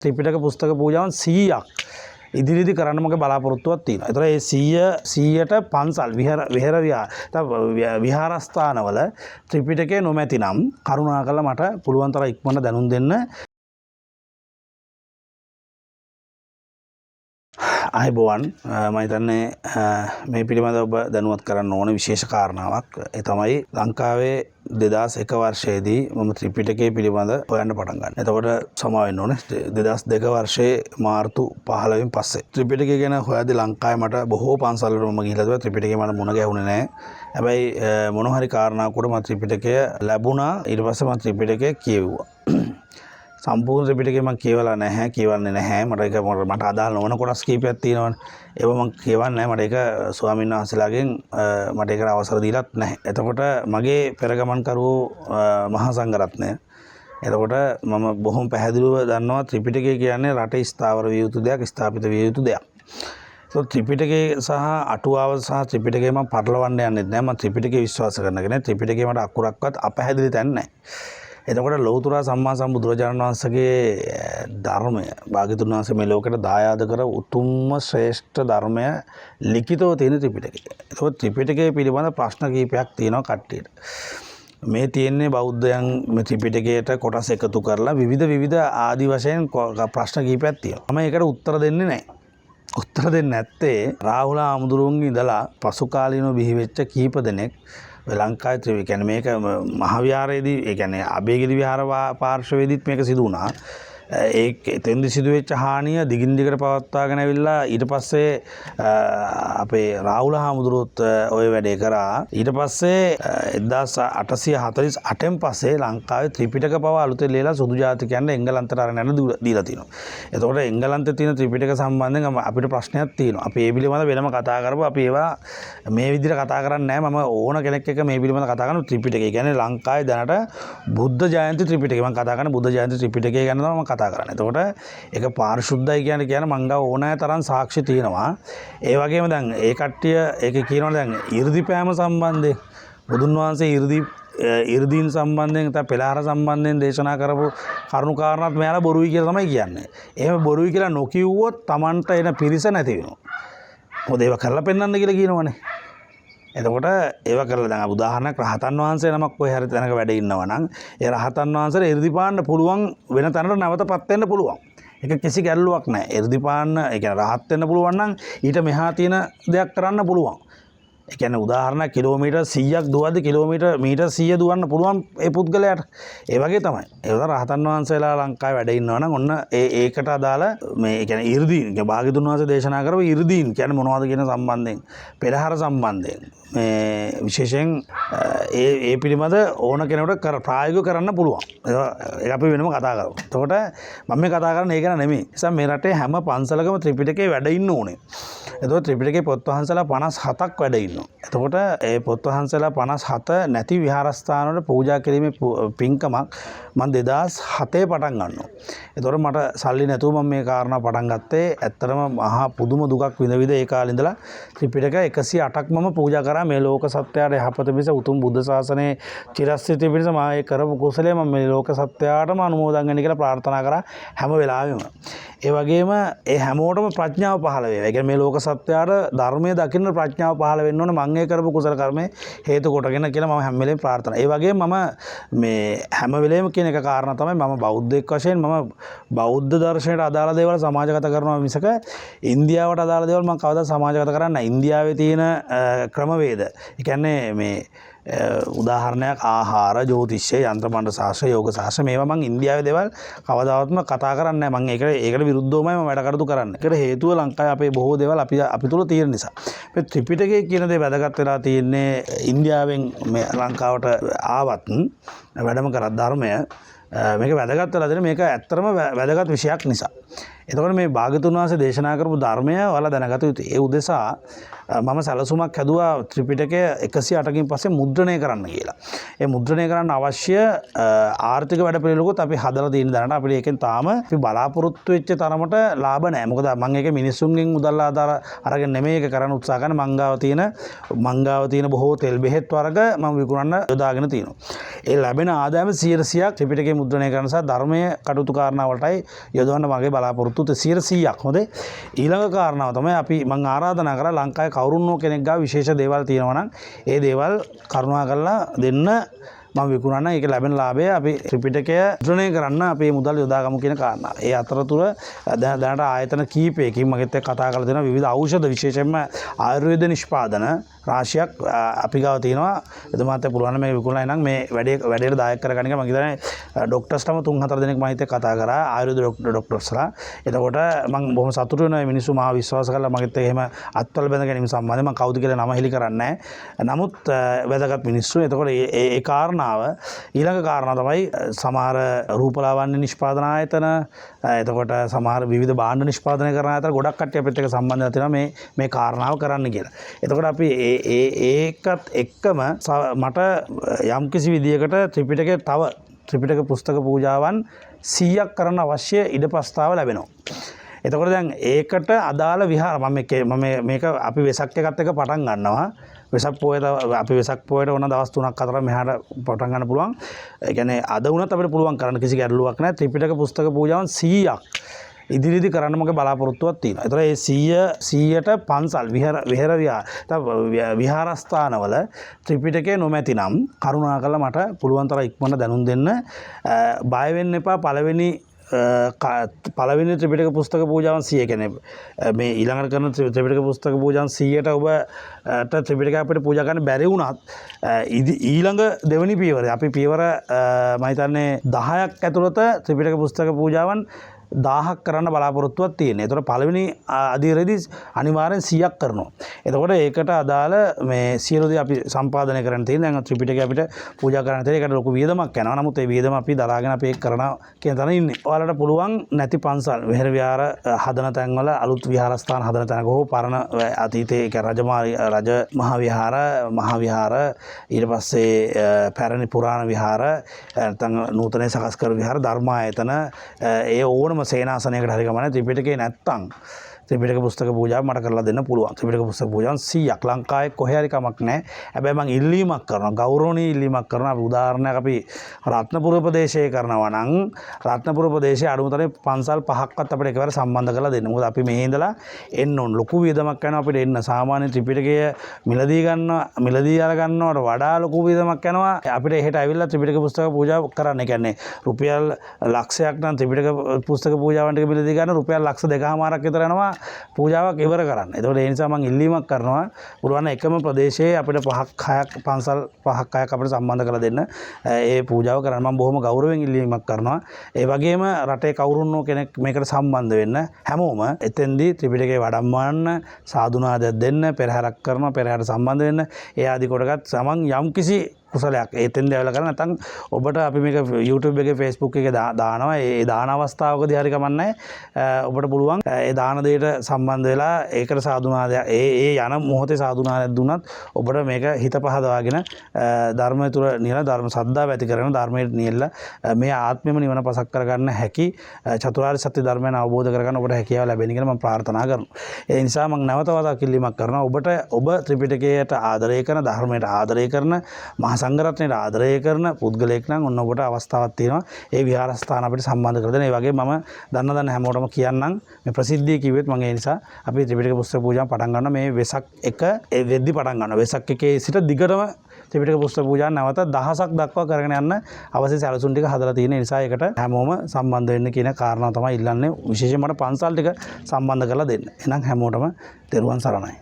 ත්‍රිපිටක පුස්තක පූජාවන් 100ක් ඉදිරියේදී කරන්න මගේ බලාපොරොත්තුවක් තියෙනවා. ඒතර ඒ 100ට පන්සල් විහාරස්ථානවල ත්‍රිපිටකය නොමැති නම් කරුණාකරලා මට පුළුවන් තරම් ඉක්මනට දැනුම් දෙන්න. ආයුබෝවන් මම හිතන්නේ මේ පිළිබඳව ඔබ දැනුවත් කරන්න ඕන විශේෂ කාරණාවක්. ඒ තමයි ලංකාවේ 2001 වර්ෂයේදී මම ත්‍රිපිටකය පිළිබඳ හොයන්න පටන් ගන්න. එතකොට සමා වෙන්න ඕනේ 2002 වර්ෂයේ මාර්තු 15 පස්සේ ත්‍රිපිටකය ගැන හොයද්දී ලංකාවේ මට බොහෝ පන්සල් වල මම ගිහිල්ලා තිබුණා. ත්‍රිපිටකය මට මුණ ගැහුනේ නැහැ. හැබැයි මොන හරි කාරණාවක් උඩ මම ත්‍රිපිටකය ලැබුණා. ඊට පස්සේ මම ත්‍රිපිටකය කියවුවා. සම්පූර්ණ ත්‍රිපිටකය මම කියවලා නැහැ, කියවන්නේ නැහැ. මට අදාළ නොවන කොටස් කීපයක් තියෙනවනේ. ඒව මම කියවන්නේ නැහැ. මට ඒක ස්වාමීන් වහන්සේලාගෙන් මට ඒකට අවසර දීලත් නැහැ. එතකොට මගේ පෙරගමන්කරුවෝ මහා සංඝරත්නය. එතකොට මම බොහොම පැහැදිලිව දන්නවා ත්‍රිපිටකය කියන්නේ රටේ ස්ථාවර විය යුතු දෙයක්, ස්ථාපිත විය යුතු දෙයක්. ත්‍රිපිටකය සහ අටුවාව සහ ත්‍රිපිටකය මම පටලවන්න යන්නේ නැහැ. මම ත්‍රිපිටකය විශ්වාස කරන කෙනෙක්. ත්‍රිපිටකය මට අකුරක්වත් අපැහැදිලි තැන් නැහැ. එතකොට ලෞතර සම්මා සම්බුදුරජාණන් වහන්සේගේ ධර්මය භාග්‍යතුන් වහන්සේ මේ ලෝකෙට දායාද කර උතුම්ම ශ්‍රේෂ්ඨ ධර්මය ලිඛිතව තියෙන ත්‍රිපිටකය. එතකොට ත්‍රිපිටකය පිළිබඳ ප්‍රශ්න කීපයක් තියෙනවා කට්ටියට. මේ තියෙන්නේ බෞද්ධයන් මේ ත්‍රිපිටකයට කොටස් එකතු කරලා විවිධ ආදි වශයෙන් ප්‍රශ්න කීපයක් තියෙනවා. මම ඒකට උත්තර දෙන්නේ නැහැ. උත්තර දෙන්නේ නැත්තේ රාහුල ආමුදුරුවන්ගේ ඉඳලා පසු කාලීනව බිහි වෙච්ච කීප දෙනෙක් ලංකාවේ ත්‍රිපිටකය කියන්නේ මේක මහවිහාරයේදී ඒ කියන්නේ අබේගිරි විහාර පාර්ශවයේදීත් මේක සිදු වුණා. එතෙන්දි සිදුවෙච්ච හානිය දිගින් දිගට පවත්වාගෙන ඇවිල්ලා ඊට පස්සේ අපේ රාහුල හාමුදුරුවොත් ওই වැඩේ කරා. ඊට පස්සේ 1848න් පස්සේ ලංකාවේ ත්‍රිපිටක පව අලුතෙන් ලියලා සුදු ජාතිකයන්ට එංගලන්තයට අරගෙන යන්න දීලා තිනවා. එතකොට එංගලන්තයේ තියෙන ත්‍රිපිටක සම්බන්ධයෙන් අපිට ප්‍රශ්නයක් තියෙනවා. අපි ඒ පිළිබඳව වෙනම කතා කරපුවා. අපි ඒවා මේ විදිහට කතා කරන්නේ නැහැ. මම ඕන කෙනෙක් එක්ක මේ පිළිබඳව කතා කරන ත්‍රිපිටකය කියන්නේ ලංකාවේ දැනට බුද්ධ ජයන්ති ත්‍රිපිටකය. මම කතා කරන්නේ බුද්ධ ජයන්ති ත්‍රිපිටකය ගැන තමයි මම කතා කරන්නේ. එතකොට ඒක පාරිශුද්ධයි කියන මං ගාව ඕනෑ තරම් සාක්ෂි තියෙනවා. ඒ වගේම දැන් ඒ කට්ටිය ඒකේ කියනවා දැන් 이르දි පෑම සම්බන්ධයෙන් බුදුන් වහන්සේ 이르දීන් සම්බන්ධයෙන් නැත්නම් පෙළහර සම්බන්ධයෙන් දේශනා කරපු කරුණු කාරණාත් මෙයාලා බොරුයි කියලා තමයි කියන්නේ. එහෙම බොරුයි කියලා නොකියුවොත් Tamanට එන පිරිස නැති වෙනවා. මොකද ඒව කරලා පෙන්වන්න කියලා කියනවනේ. එතකොට ඒව කරලා දැන් උදාහරණයක් රහතන් වහන්සේ නමක් කොහේ හරි තැනක වැඩ ඉන්නවා නම් ඒ රහතන් වහන්සේට 이르දි පාන්න පුළුවන් වෙන තැනකට නැවතපත් වෙන්න පුළුවන්. ඒක කිසි ගැටලුවක් නැහැ. 이르දි පාන්න ඒ කියන්නේ රහත් වෙන්න පුළුවන් නම් ඊට මෙහා තියෙන දෙයක් කරන්න පුළුවන්. ඒ කියන්නේ උදාහරණයක් කිලෝමීටර් 100ක් දුවද්දි මීටර් 100 දුවන්න පුළුවන් ඒ පුද්ගලයාට. ඒ වගේ තමයි. ඒ වගේ රහතන් වහන්සේලා ලංකාවේ වැඩ ඉන්නවා නම් ඔන්න ඒකට අදාළ මේ ඒ කියන්නේ 이르දීන් කියන්නේ භාග්‍යතුන් වහන්සේ දේශනා කරපු 이르දීන් කියන්නේ මොනවද කියන සම්බන්ධයෙන් පෙරහර සම්බන්ධයෙන් මේ විශේෂයෙන් ඒ පිළිබඳ ඕන කෙනෙකුට ප්‍රායෝගිකව කරන්න පුළුවන්. ඒක අපි වෙනම කතා කරමු. එතකොට මම මේ කතා කරන්නේ ඒක නෙමෙයි. නිසා මේ රටේ හැම පන්සලකම ත්‍රිපිටකේ වැඩ ඉන්න ඕනේ. එතකොට ත්‍රිපිටකේ පොත් වහන්සලා 57ක් වැඩ ඉන්නවා. එතකොට ඒ පොත් වහන්සලා 57 නැති විහාරස්ථාන වල පූජා කිරීමේ පින්කමක් මම 2007 පටන් ගන්නවා. එතකොට මට සල්ලි නැතුව මම මේ කාරණා පටන් ගත්තේ ඇත්තටම මහා පුදුම දුකක් විඳ ඒ කාලේ ඉඳලා ත්‍රිපිටක 108ක් මම පූජා කරා මේ ලෝක සත්‍යයට යහපත පිණිස උතුම් බුද්ධ ශාසනයේ චිරස්ථිතිය පිණිස මම ඒ කරපු කුසලයේ මම මේ ලෝක සත්‍යයටම අනුමෝදන් වෙන්න කියලා ප්‍රාර්ථනා කරා හැම වෙලාවෙම. ඒ වගේම ඒ හැමෝටම ප්‍රඥාව පහළ වේවා. ඒ කියන්නේ මේ ලෝක සත්‍යයට ධර්මයේ දකින්න ප්‍රඥාව පහළ වෙන්න ඕනේ. මම ඒ කරපු කුසල කර්මයේ හේතු කොටගෙන කියලා මම හැම වෙලේම ප්‍රාර්ථනා. ඒ වගේම මම මේ හැම වෙලේම කියන එක කාරණා තමයි මම බෞද්ධයෙක් වශයෙන් මම බෞද්ධ දර්ශනයට අදාළ දේවල් සමාජගත කරනවා මිසක ඉන්දියාවට අදාළ දේවල් මම කවදාවත් සමාජගත කරන්නේ නැහැ. ඉන්දියාවේ තියෙන ක්‍රමවේද. ඒ කියන්නේ මේ උදාහරණයක් ආහාර ජ්‍යොතිෂය යන්ත්‍ර මණ්ඩල ශාස්ත්‍ර යෝග ශාස්ත්‍ර මේවා මම ඉන්දියාවේ දේවල් කවදාවත්ම කතා කරන්නේ නැහැ. මම ඒකට විරුද්ධවමයි මම වැඩ කටයුතු කරන්නේ. ඒකට හේතුව ලංකාවේ අපේ බොහෝ දේවල් අපි තුල තියෙන නිසා. මේ ත්‍රිපිටකය කියන දේ වැදගත් වෙලා තියෙන්නේ ඉන්දියාවෙන් මේ ලංකාවට ආවත් වැඩම කරත් ධර්මය මේක වැදගත් වෙලා තියෙන මේක ඇත්තටම වැදගත් විෂයක් නිසා. එතකොට මේ භාග්‍යතුන් වහන්සේ දේශනා කරපු ධර්මය ඔයාලා දැනගත යුතුයි. ඒ උදෙසා මම සැලසුමක් හැදුවා ත්‍රිපිටකය 108කින් පස්සේ මුද්‍රණය කරන්න කියලා. ඒ මුද්‍රණය කරන්න අවශ්‍ය ආර්ථික වැඩපිළිවෙලකුත් අපි හදලා තියෙන දැනට අපිට ඒකෙන් තාම අපි බලාපොරොත්තු වෙච්ච තරමට ලාභ නැහැ. මොකද මම ඒක මිනිස්සුන්ගෙන් මුදල් ආධාර අරගෙන නෙමෙයි ඒක කරන්න උත්සාහ කරන්නේ. මංගාව තියෙන බොහෝ තෙල් බෙහෙත් වර්ග මම විකුණන්න යොදාගෙන තියෙනවා. ඒ ලැබෙන ආදායම 100%ක් ත්‍රිපිටකය මුද්‍රණය කරන සහ ධර්මයේ කටයුතු කාරණා වලටයි යොදවන්න මගේ බලාපොරොත්තු 100%ක්. හොඳේ. ඊළඟ කාරණාව තමයි අපි මම ආරාධනා කරා ලංකාවේ කවුරුන්නෝ කෙනෙක් ගාව විශේෂ දේවල් තියෙනවා නම් ඒ දේවල් කරුණා කරලා දෙන්න මම විකුණන්න. ඒක ලැබෙන ලාභය අපි ත්‍රිපිටකය මුද්‍රණය කරන්න අපේ මුදල් යොදාගමු කියන කාරණා. ඒ අතරතුර දැනට ආයතන කීපයකින් මගෙත් එක්ක කතා කරලා තියෙනවා විවිධ ඖෂධ විශේෂයෙන්ම ආයුර්වේද නිෂ්පාදන රාශියක් අපි ගාව තියෙනවා. එදමාත් පුළුවන් මේක විකුණලා නම් මේ වැඩේට දායක කරගන්න එක මම හිතන්නේ ડોක්ටර්ස්ටම 3-4 දෙනෙක් මම හිතේ කතා කරා ආයුර්වේද ડોක්ටර්ස්ලා. එතකොට මම බොහොම සතුටු වෙනවා මේ මිනිස්සු මාව විශ්වාස කරලා මගෙත් එහෙම අත්වල බැඳ ගැනීම සම්බන්ධයෙන් මම කවුද කියලා නම හෙලි කරන්නේ නැහැ. නමුත් වැදගත් මිනිස්සු. එතකොට ඒ කාරණාව ඊළඟ කාරණා තමයි සමහර රූපලාවන්‍ය නිෂ්පාදන ආයතන එතකොට සමහර විවිධ භාණ්ඩ නිෂ්පාදනය කරන ආයතන ගොඩක් කට්ටිය අපිත් එක්ක සම්බන්ධ වෙලා මේ කාරණාව කරන්න කියලා. එතකොට අපි ඒකත් එක්කම මට යම්කිසි විදියකට ත්‍රිපිටක පුස්තක පූජාවන් 100ක් කරන්න අවශ්‍ය ඉඩ ප්‍රස්තාව ලැබෙනවා. එතකොට දැන් ඒකට අදාළ විහාර මම මේක අපි වෙසක් එකත් එක්ක පටන් ගන්නවා. වෙසක් පොයට ඕන දවස් 3-4 මෙහාට පටන් ගන්න පුළුවන්. ඒ කියන්නේ අද වුණත් අපිට පුළුවන් කරන්න කිසි ගැටලුවක් නැහැ. ත්‍රිපිටක පුස්තක පූජාවන් 100ක් ඉදිරියේදී කරන්න මගේ බලාපොරොත්තුවක් තියෙනවා. ඒතර ඒ 100ට පන්සල් විහාරස්ථානවල ත්‍රිපිටකය නොමැතිනම් කරුණාකරලා මට පුළුවන් තරම් ඉක්මනට දැනුම් දෙන්න. බය වෙන්න එපා. පළවෙනි ත්‍රිපිටක පුස්තක පූජාවන් 100 කියන්නේ මේ ඊළඟට කරන ත්‍රිපිටක පුස්තක පූජාවන් 100ට ඔබට ත්‍රිපිටකය අපිට පූජා කරන්න බැරි වුණත් ඊළඟ දෙවෙනි පියවර අපි පියවර මම හිතන්නේ 10ක් ඇතුළත ත්‍රිපිටක පුස්තක පූජාවන් 1000ක් කරන්න බලාපොරොත්තුවක් තියෙනවා. ඒතකොට පළවෙනි අධීරයේදී අනිවාර්යෙන් 100ක් කරනවා. එතකොට ඒකට අදාළ මේ සියලු දේ අපි සම්පාදනය කරන්න තියෙන. දැන් ත්‍රිපිටකය අපිට පූජා කරන්න තියෙන. ඒකට ලොකු වියදමක් යනවා. නමුත් ඒ වියදම අපි දරාගෙන අපි ඒක කරනවා කියන තැන ඉන්නේ. ඔයාලට පුළුවන් නැති පන්සල් විහෙර විහාර හදන තැන්වල අලුත් විහාරස්ථාන හදන තැනක හෝ පරණ අතීතයේ ඒක රජ මහා විහාර ඊට පස්සේ පැරණි පුරාණ විහාර නැත්නම් නූතනයේ සකස් කර විහාර ධර්මායතන ඒ ඕනම සේනාසනයකට හරි ගමන ත්‍රිපිටකේ නැත්තම් ත්‍රිපිටක පුස්තක පූජාව මට කරලා දෙන්න පුළුවන්. ත්‍රිපිටක පුස්තක පූජාවන් 100ක් ලංකාවේ කොහේ හරි කමක් නැහැ. හැබැයි මම ඉල්ලීමක් කරනවා. ගෞරවණීය ඉල්ලීමක් කරනවා. අපි උදාහරණයක් අපි රත්නපුර ප්‍රදේශයේ කරනවා නම් රත්නපුර ප්‍රදේශයේ අඩුමතරේ පන්සල් 5ක්වත් අපිට එකවර සම්බන්ධ කරලා දෙන්න. මොකද අපි මෙහි ඉඳලා එන්න ඕන. ලොකු වියදමක් යනවා අපිට එන්න. සාමාන්‍ය ත්‍රිපිටකය මිලදී අරගන්නවට වඩා ලොකු වියදමක් යනවා. අපිට එහෙට ඇවිල්ලා ත්‍රිපිටක පුස්තක පූජාව කරන්න. කියන්නේ රුපියල් ලක්ෂයක් නම් ත්‍රිපිටක පුස්තක පූජාවන් ටික මිලදී ගන්න රුපියල් ලක්ෂ 2.5ක් විතර යනවා. පූජාවක් ඉවර කරන්න. ඒතකොට ඒ නිසා මම ඉල්ලීමක් කරනවා පුළුවන් එකම ප්‍රදේශයේ අපිට 5ක් පන්සල් 5ක් 6ක් අපිට සම්බන්ධ කරලා දෙන්න. ඒ පූජාව කරන්න මම බොහොම ගෞරවයෙන් ඉල්ලීමක් කරනවා. ඒ වගේම රටේ කවුරුන්නෝ කෙනෙක් මේකට සම්බන්ධ වෙන්න හැමෝම එතෙන්දී ත්‍රිපිටකේ වඩම්මවන්න සාදුනාදයක් දෙන්න පෙරහැරක් කරනවා පෙරහැරට සම්බන්ධ වෙන්න. ඒ ආදි කොටගත් සමන් යම්කිසි කුසලයක් එතෙන්ද ඇවිල්ලා කරලා නැත්නම් ඔබට අපි මේක YouTube එකේ Facebook එකේ දානවා. ඒ දාන අවස්ථාවකදී හරි කමන්නේ ඔබට පුළුවන් ඒ දාන දෙයට සම්බන්ධ වෙලා ඒකට සාදුනාදයක් ඒ යන මොහොතේ සාදුනාදයක් දුන්නත් ඔබට මේක හිත පහදවාගෙන ධර්මය තුර නිල ධර්ම සද්ධාව ඇති කරගෙන ධර්මයට නියැලලා මේ ආත්මෙම නිවන පසක් කරගන්න හැකි චතුරාර්ය සත්‍ය ධර්මයන් අවබෝධ කරගන්න ඔබට හැකියාව ලැබෙන කියලා මම ප්‍රාර්ථනා කරනවා. ඒ නිසා මම නැවත වතාවක් ඉල්ලීමක් කරනවා ඔබ ත්‍රිපිටකයට ආදරය කරන ධර්මයට ආදරය කරන සංඝරත්නයට ආදරය කරන පුද්ගලයෙක් නම් ඔන්න ඔබට අවස්ථාවක් තියෙනවා ඒ විහාරස්ථාන අපිට සම්බන්ධ කර දෙන්න. ඒ වගේම මම දන්න හැමෝටම කියන්නම් මේ ප්‍රසිද්ධිය කිව්වෙත් මම ඒ නිසා අපි ත්‍රිපිටක පුස්තක පූජාව පටන් ගන්නවා මේ වෙසක් එක වෙද්දි පටන් ගන්නවා. වෙසක් එකේ සිට දිගටම ත්‍රිපිටක පුස්තක පූජාව නැවත දහසක් දක්වා කරගෙන යන්න අවශ්‍ය සැලසුම් ටික හදලා තියෙන නිසා ඒකට හැමෝම සම්බන්ධ වෙන්න කියන කාරණාව තමයි ඉල්ලන්නේ. විශේෂයෙන්ම මට පන්සල් ටික සම්බන්ධ කරලා දෙන්න. එහෙනම් හැමෝටම තෙරුවන් සරණයි.